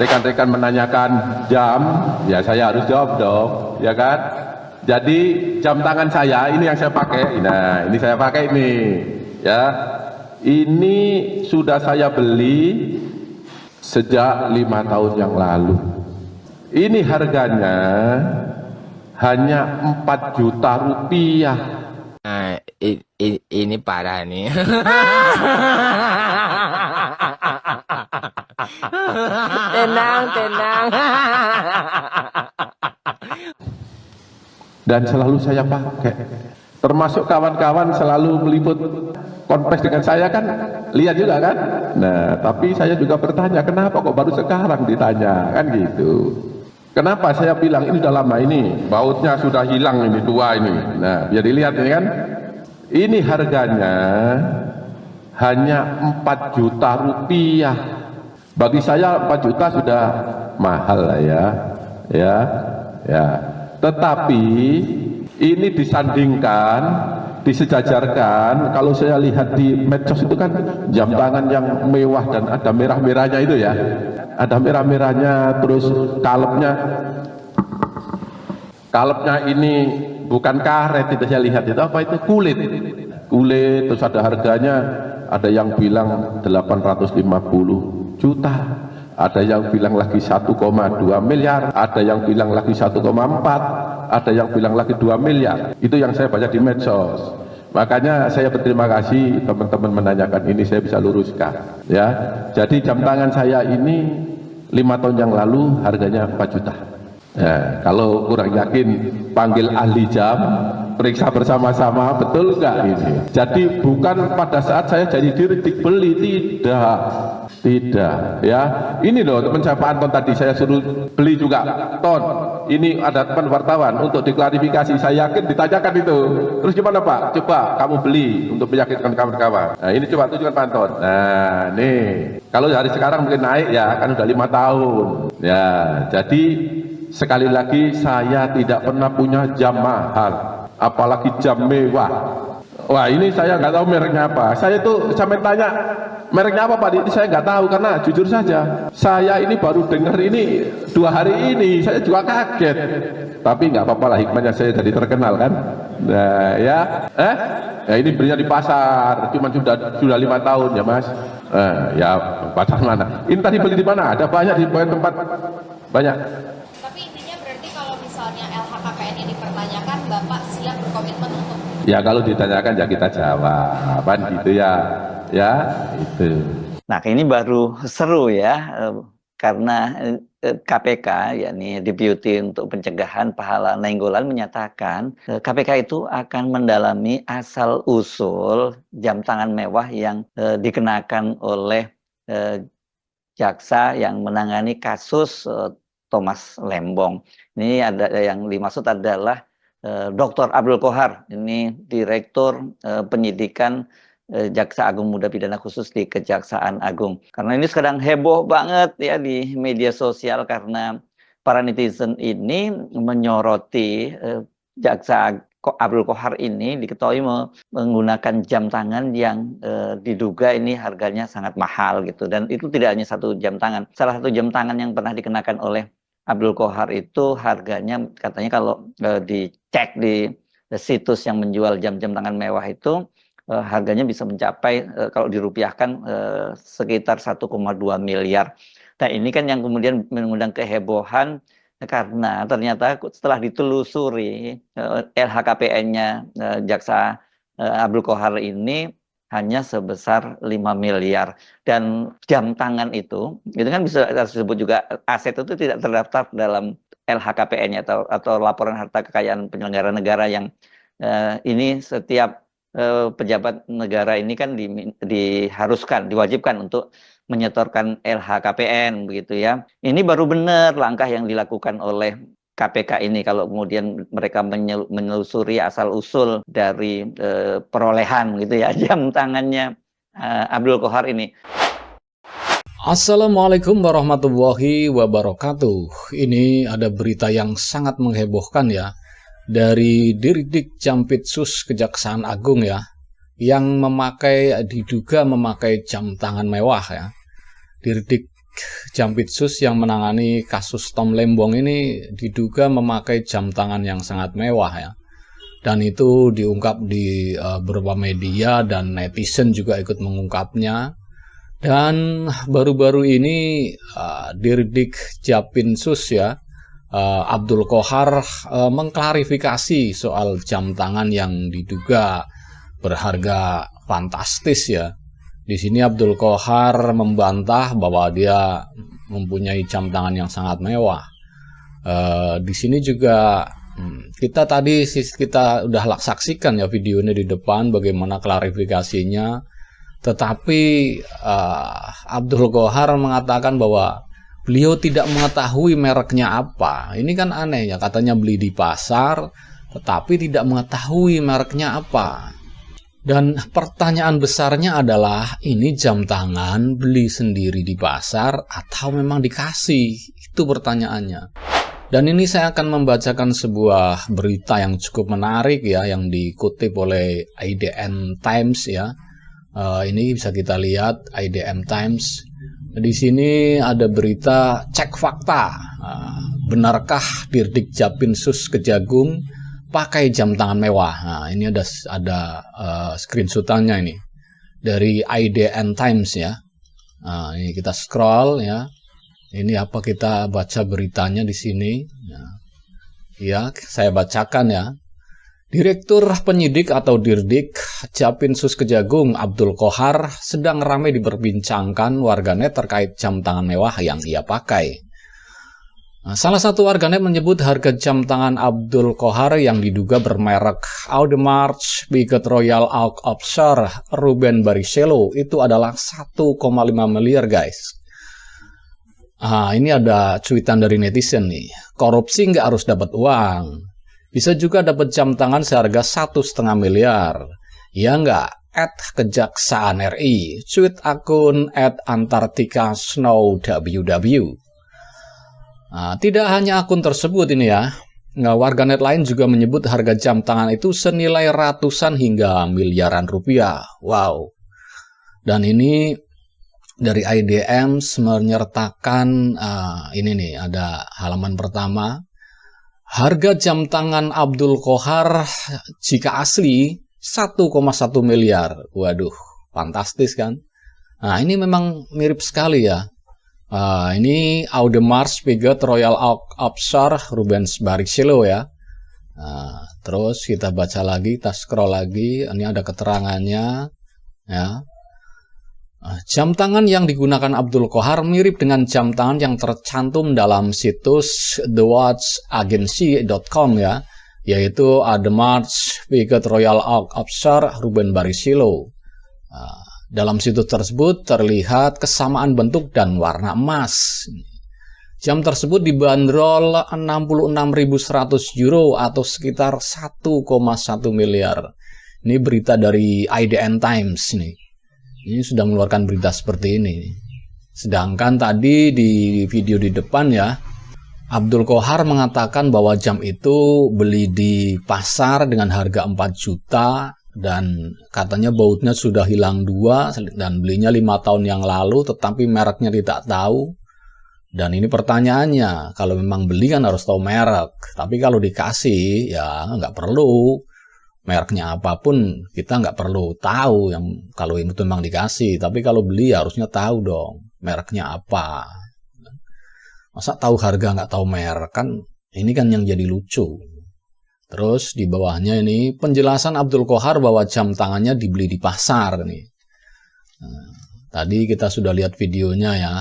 rekan-rekan menanyakan jam, ya saya harus jawab dong, ya kan? Jadi jam tangan saya ini yang saya pakai, nah ini saya pakai ini, ya. Ini sudah saya beli sejak 5 tahun yang lalu. Ini harganya hanya 4 juta rupiah. Nah, ini parah nih. Tenang, tenang. Dan selalu saya pakai. Termasuk kawan-kawan selalu meliput konfes dengan saya kan, lihat juga kan. Nah, tapi saya juga bertanya, kenapa kok baru sekarang ditanya, kan gitu. Kenapa saya bilang ini udah lama ini, bautnya sudah hilang ini, tua ini. Nah, biar dilihat ini kan. Ini harganya hanya 4 juta rupiah. Bagi saya 4 juta sudah mahal lah ya. Ya. Tetapi ini disandingkan, disejajarkan, kalau saya lihat di medsos itu kan jam tangan yang mewah dan ada merah-merahnya itu ya. Ada merah-merahnya, terus kalepnya ini bukan karet, itu saya lihat itu apa itu, kulit, terus ada harganya, ada yang bilang 850 juta, ada yang bilang lagi 1,2 miliar, ada yang bilang lagi 1,4, ada yang bilang lagi 2 miliar. Itu yang saya baca di medsos. Makanya saya berterima kasih teman-teman menanyakan ini, saya bisa luruskan ya. Jadi jam tangan saya ini 5 tahun yang lalu harganya 4 juta. Ya, kalau kurang yakin panggil ahli jam, periksa bersama-sama, betul nggak ini? Jadi bukan pada saat saya jadi diri beli, tidak ya. Ini loh teman saya Pak Anton tadi saya suruh beli juga, Ton, ini ada teman wartawan untuk diklarifikasi, saya yakin ditanyakan itu, terus gimana Pak, coba kamu beli untuk meyakinkan kawan-kawan. Nah ini coba tunjukkan Pak Anton. Nah nih, kalau hari sekarang mungkin naik ya, kan udah 5 tahun ya. Jadi sekali lagi saya tidak pernah punya jam mahal, apalagi jam mewah. Wah ini saya nggak tahu mereknya apa. Saya tuh sampai tanya mereknya apa Pak, ini saya nggak tahu, karena jujur saja saya ini baru dengar ini 2 hari ini, saya juga kaget. Tapi nggak apa-apa lah, hikmahnya saya jadi terkenal kan. Nah ya, ya ini belinya di pasar, cuman sudah 5 tahun ya Mas. Ya pasar mana? Ini tadi beli di mana? Ada banyak di banyak tempat, banyak. LHKPN ini dipertanyakan, Bapak siap berkomitmen untuk? Ya kalau ditanyakan ya kita jawab, kan gitu ya, itu. Nah ini baru seru ya, karena KPK, yakni Deputi untuk Pencegahan Pahala Nainggolan menyatakan KPK itu akan mendalami asal usul jam tangan mewah yang dikenakan oleh jaksa yang menangani kasus Thomas Lembong. Ini ada yang dimaksud adalah Dr. Abdul Qohar, ini Direktur Penyidikan Jaksa Agung Muda Pidana Khusus di Kejaksaan Agung. Karena ini sekarang heboh banget ya di media sosial, karena para netizen ini menyoroti Jaksa Abdul Qohar ini diketahui menggunakan jam tangan yang diduga ini harganya sangat mahal gitu. Dan itu tidak hanya satu jam tangan. Salah satu jam tangan yang pernah dikenakan oleh Abdul Qohar itu harganya katanya kalau dicek di situs yang menjual jam-jam tangan mewah itu harganya bisa mencapai kalau dirupiahkan sekitar 1,2 miliar. Nah ini kan yang kemudian mengundang kehebohan, karena ternyata setelah ditelusuri LHKPN-nya jaksa Abdul Qohar ini hanya sebesar 5 miliar. Dan jam tangan itu kan bisa disebut juga aset, itu tidak terdaftar dalam LHKPN-nya atau laporan harta kekayaan penyelenggara negara, yang ini setiap pejabat negara ini kan diwajibkan untuk menyetorkan LHKPN begitu ya. Ini baru benar langkah yang dilakukan oleh KPK ini, kalau kemudian mereka menelusuri asal-usul dari perolehan gitu ya jam tangannya Abdul Qohar ini. Assalamualaikum warahmatullahi wabarakatuh. Ini ada berita yang sangat menghebohkan ya, dari Dirdik Jampitsus Kejaksaan Agung ya, yang diduga memakai jam tangan mewah ya. Dirdik Jampitsus yang menangani kasus Tom Lembong ini diduga memakai jam tangan yang sangat mewah ya. Dan itu diungkap di beberapa media dan netizen juga ikut mengungkapnya. Dan baru-baru ini Dirdik Jampitsus ya, Abdul Qohar mengklarifikasi soal jam tangan yang diduga berharga fantastis ya. Di sini Abdul Qohar membantah bahwa dia mempunyai jam tangan yang sangat mewah. Di sini juga kita udah saksikan ya videonya di depan bagaimana klarifikasinya. Tetapi Abdul Qohar mengatakan bahwa beliau tidak mengetahui mereknya apa. Ini kan aneh ya, katanya beli di pasar tetapi tidak mengetahui mereknya apa. Dan pertanyaan besarnya adalah, ini jam tangan beli sendiri di pasar atau memang dikasih? Itu pertanyaannya. Dan ini saya akan membacakan sebuah berita yang cukup menarik ya, yang dikutip oleh IDN Times ya. Ini bisa kita lihat IDN Times. Di sini ada berita cek fakta. Benarkah Dirdik Jampitsus Kejagung pakai jam tangan mewah? Nah, ini ada screenshotannya ini dari IDN Times ya. Nah, ini kita scroll ya. Ini apa, kita baca beritanya di sini. Ya, saya bacakan ya. Direktur Penyidik atau Dirdik Jampitsus Kejagung Abdul Qohar sedang ramai diperbincangkan warganet terkait jam tangan mewah yang ia pakai. Nah, salah satu warganet menyebut harga jam tangan Abdul Qohar yang diduga bermerek Audemars Piguet Royal Oak Offshore Ruben Barrichello itu adalah 1,5 miliar guys. Ini ada cuitan dari netizen nih. Korupsi nggak harus dapat uang. Bisa juga dapat jam tangan seharga 1,5 miliar. Ya nggak? @Kejaksaan RI. Tweet akun @AntarcticaSnowWW. Nah, tidak hanya akun tersebut ini ya. Nah, warganet lain juga menyebut harga jam tangan itu senilai ratusan hingga miliaran rupiah. Wow. Dan ini dari IDM menyertakan ini nih, ada halaman pertama. Harga jam tangan Abdul Qohar jika asli 1,1 miliar. Waduh, fantastis kan? Nah, ini memang mirip sekali ya. Ini Audemars Piguet Royal Oak Offshore Ruben Barrichello ya. Terus kita baca lagi, kita scroll lagi. Ini ada keterangannya ya. Jam tangan yang digunakan Abdul Qohar mirip dengan jam tangan yang tercantum dalam situs thewatchagency.com ya, yaitu Audemars Piguet Royal Oak Offshore Ruben Barrichello. Dalam situs tersebut terlihat kesamaan bentuk dan warna emas. Jam tersebut dibanderol 66.100 euro atau sekitar 1,1 miliar. Ini berita dari IDN Times nih. Ini sudah mengeluarkan berita seperti ini. Sedangkan tadi di video di depan ya, Abdul Qohar mengatakan bahwa jam itu beli di pasar dengan harga 4 juta dan katanya bautnya sudah hilang 2 dan belinya 5 tahun yang lalu tetapi mereknya tidak tahu. Dan ini pertanyaannya, kalau memang beli kan harus tahu merek, tapi kalau dikasih ya nggak perlu. Mereknya apapun kita nggak perlu tahu, yang kalau itu memang dikasih. Tapi kalau beli ya harusnya tahu dong mereknya apa. Masa tahu harga nggak tahu merek, kan ini kan yang jadi lucu. Terus di bawahnya ini penjelasan Abdul Qohar bahwa jam tangannya dibeli di pasar nih. Tadi kita sudah lihat videonya ya.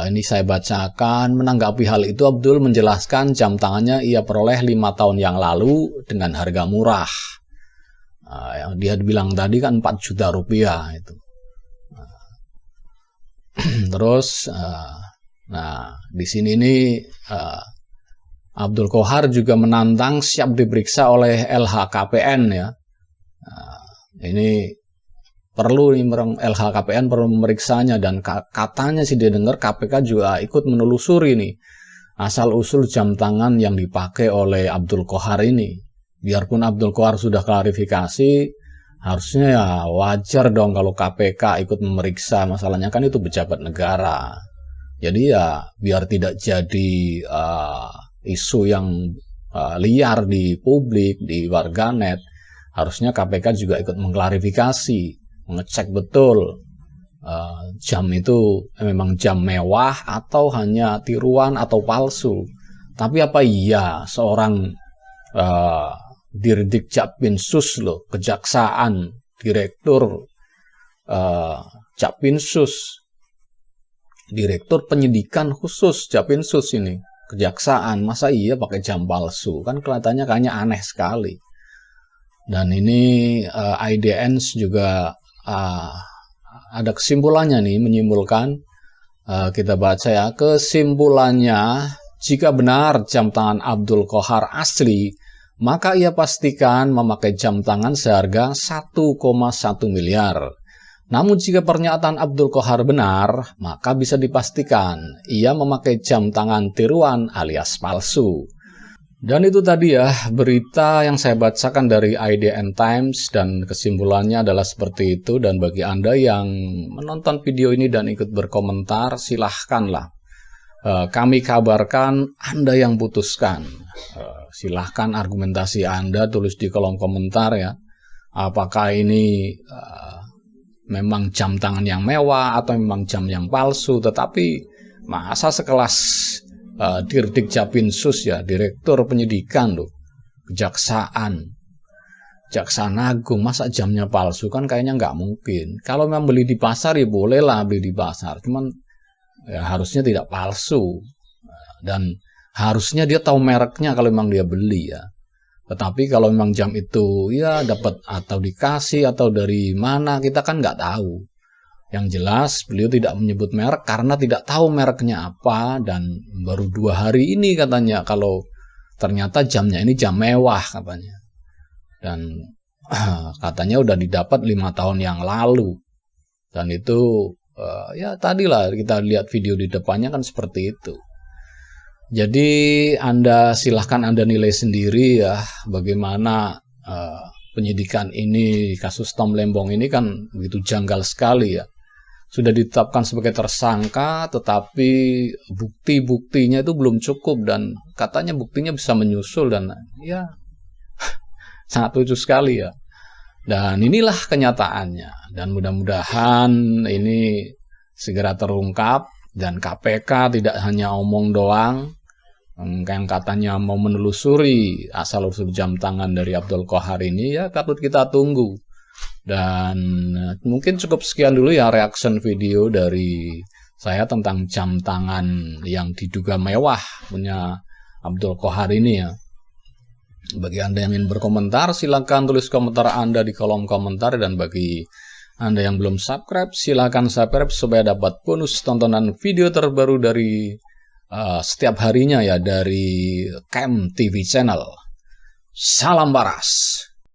Ini saya bacakan. Menanggapi hal itu, Abdul menjelaskan jam tangannya ia peroleh 5 tahun yang lalu dengan harga murah. Yang dia bilang tadi kan 4 juta rupiah itu. Terus, di sini nih Abdul Qohar juga menantang siap diperiksa oleh LHKPN ya. Ini perlu LHKPN perlu memeriksanya, dan katanya sih dia dengar KPK juga ikut menelusuri nih asal usul jam tangan yang dipakai oleh Abdul Qohar ini. Biarpun Abdul Qohar sudah klarifikasi, harusnya ya wajar dong kalau KPK ikut memeriksa, masalahnya kan itu pejabat negara. Jadi ya biar tidak jadi isu yang liar di publik, di warganet, harusnya KPK juga ikut mengklarifikasi, mengecek betul jam itu memang jam mewah atau hanya tiruan atau palsu. Tapi apa iya seorang Dirdik Japinsus loh, kejaksaan, direktur Japinsus, direktur penyidikan khusus Japinsus ini, kejaksaan, masa iya pakai jam palsu? Kan kelihatannya kayaknya aneh sekali. Dan ini IDN juga ada kesimpulannya nih, menyimpulkan, kita baca ya, kesimpulannya, jika benar jam tangan Abdul Qohar asli, maka ia pastikan memakai jam tangan seharga 1,1 miliar. Namun jika pernyataan Abdul Qohar benar, maka bisa dipastikan ia memakai jam tangan tiruan alias palsu. Dan itu tadi ya berita yang saya bacakan dari IDN Times, dan kesimpulannya adalah seperti itu. Dan bagi Anda yang menonton video ini dan ikut berkomentar, silahkanlah. Kami kabarkan, Anda yang putuskan. Silahkan argumentasi Anda tulis di kolom komentar ya. Apakah ini memang jam tangan yang mewah atau memang jam yang palsu? Tetapi masa sekelas Dirdik Japinsus ya, direktur penyidikan loh, kejaksaan agung, masa jamnya palsu? Kan kayaknya nggak mungkin. Kalau memang beli di pasar ya bolehlah beli di pasar, cuman ya harusnya tidak palsu, dan harusnya dia tahu mereknya kalau memang dia beli ya. Tetapi kalau memang jam itu ya dapat atau dikasih atau dari mana, kita kan nggak tahu. Yang jelas beliau tidak menyebut merek karena tidak tahu mereknya apa, dan baru 2 hari ini katanya kalau ternyata jamnya ini jam mewah katanya. Dan katanya udah didapat 5 tahun yang lalu. Dan itu ya tadilah kita lihat video di depannya kan seperti itu. Jadi silahkan Anda nilai sendiri ya bagaimana penyidikan ini, kasus Tom Lembong ini kan begitu janggal sekali ya. Sudah ditetapkan sebagai tersangka tetapi bukti-buktinya itu belum cukup, dan katanya buktinya bisa menyusul, dan ya sangat lucu sekali ya. Dan inilah kenyataannya, dan mudah-mudahan ini segera terungkap dan KPK tidak hanya omong doang. Yang katanya mau menelusuri asal-usul jam tangan dari Abdul Qohar ini, ya patut kita tunggu. Dan mungkin cukup sekian dulu ya reaction video dari saya tentang jam tangan yang diduga mewah punya Abdul Qohar ini ya. Bagi Anda yang ingin berkomentar, silakan tulis komentar Anda di kolom komentar. Dan bagi Anda yang belum subscribe, silakan subscribe supaya dapat bonus tontonan video terbaru dari setiap harinya ya dari Camp TV Channel. Salam Baras.